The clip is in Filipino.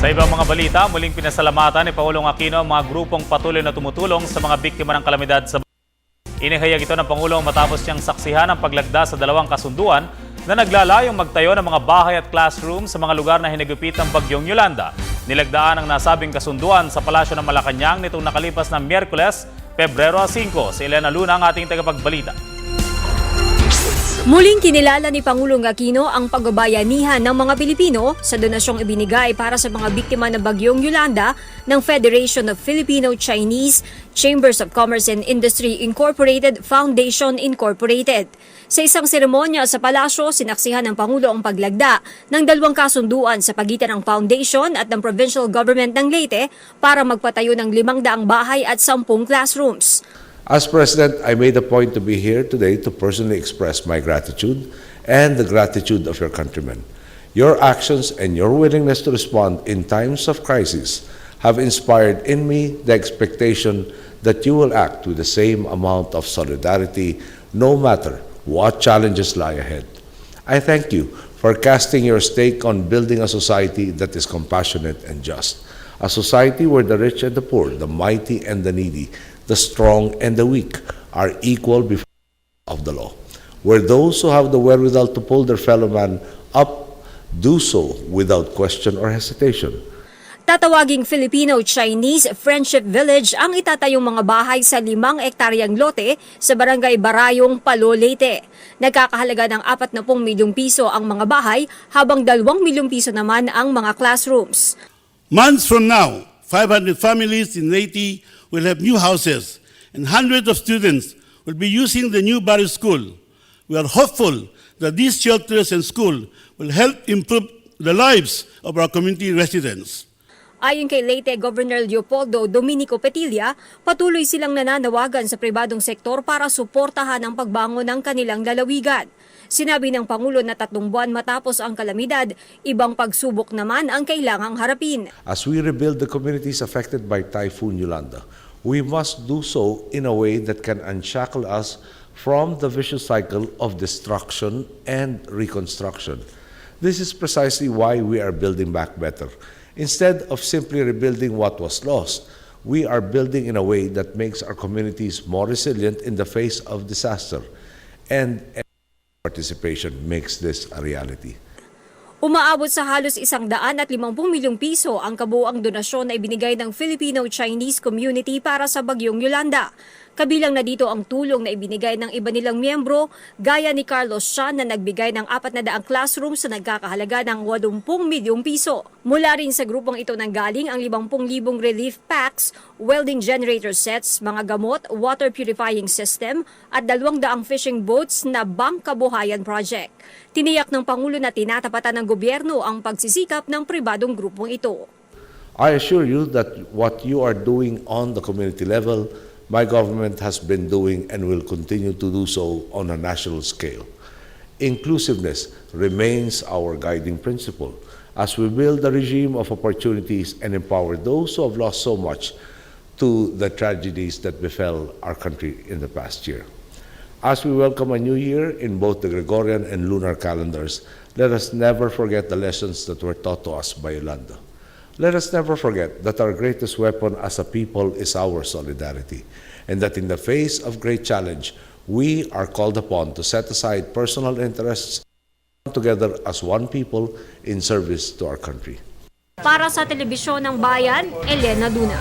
Sa ibang mga balita, muling pinasalamatan ni Pangulong Aquino ang mga grupong patuloy na tumutulong sa mga biktima ng kalamidad sa bansa. Inihayag ito ng Pangulong matapos niyang saksihan ang paglagda sa dalawang kasunduan na naglalayong magtayo ng mga bahay at classroom sa mga lugar na hinigupit ng bagyong Yolanda. Nilagdaan ang nasabing kasunduan sa Palasyo ng Malacanang nitong nakalipas na Miyerkules, Pebrero 5. Si Elena Luna ang ating tagapagbalita. Muling kinilala ni Pangulong Aquino ang pagbabayanihan ng mga Pilipino sa donasyong ibinigay para sa mga biktima ng bagyong Yolanda ng Federation of Filipino-Chinese Chambers of Commerce and Industry Incorporated Foundation Incorporated. Sa isang seremonya sa palasyo, sinaksihan ng Pangulo ang paglagda ng dalawang kasunduan sa pagitan ng foundation at ng provincial government ng Leyte para magpatayo ng 500 bahay at 10 classrooms. As President, I made a point to be here today to personally express my gratitude and the gratitude of your countrymen. Your actions and your willingness to respond in times of crisis have inspired in me the expectation that you will act with the same amount of solidarity no matter what challenges lie ahead. I thank you for casting your stake on building a society that is compassionate and just, a society where the rich and the poor, the mighty and the needy, the strong and the weak are equal before of the law, where those who have the wherewithal to pull their fellow man up do so without question or hesitation. Tatawaging Filipino-Chinese Friendship Village ang itatayong mga bahay sa 5 ektaryang lote sa Barangay Barayong, Palo, Leyte. Nagkakahalaga ng 40 milyong piso ang mga bahay habang 2 milyong piso naman ang mga classrooms. Months from now, 500 families in Leyte will have new houses and hundreds of students will be using the new Barrio School. We are hopeful that these shelters and school will help improve the lives of our community residents. Ayon kay Leyte Governor Leopoldo Dominico Petilla, patuloy silang nananawagan sa pribadong sektor para suportahan ang pagbangon ng kanilang lalawigan. Sinabi ng Pangulo na 3 buwan matapos ang kalamidad, ibang pagsubok naman ang kailangang harapin. As we rebuild the communities affected by Typhoon Yolanda, we must do so in a way that can unshackle us from the vicious cycle of destruction and reconstruction. This is precisely why we are building back better. Instead of simply rebuilding what was lost, we are building in a way that makes our communities more resilient in the face of disaster. And participation makes this a reality. Umaabot sa halos 150 milyong piso ang kabuuang donasyon na ibinigay ng Filipino-Chinese community para sa bagyong Yolanda. Kabilang na dito ang tulong na ibinigay ng iba nilang miyembro, gaya ni Carlos Sean na nagbigay ng 400 classrooms na nagkakahalaga ng 80 milyong piso. Mula rin sa grupong ito nanggaling ang 50,000 relief packs, welding generator sets, mga gamot, water purifying system at 200 fishing boats na Bank Kabuhayan Project. Tiniyak ng Pangulo na tinatapatan ng gobyerno ang pagsisikap ng pribadong grupong ito. I assure you that what you are doing on the community level, my government has been doing and will continue to do so on a national scale. Inclusiveness remains our guiding principle as we build a regime of opportunities and empower those who have lost so much to the tragedies that befell our country in the past year. As we welcome a new year in both the Gregorian and lunar calendars, let us never forget the lessons that were taught to us by Yolanda. Let us never forget that our greatest weapon as a people is our solidarity, and that in the face of great challenge, we are called upon to set aside personal interests and come together as one people in service to our country. Para sa Telebisyon ng Bayan, Elena Luna.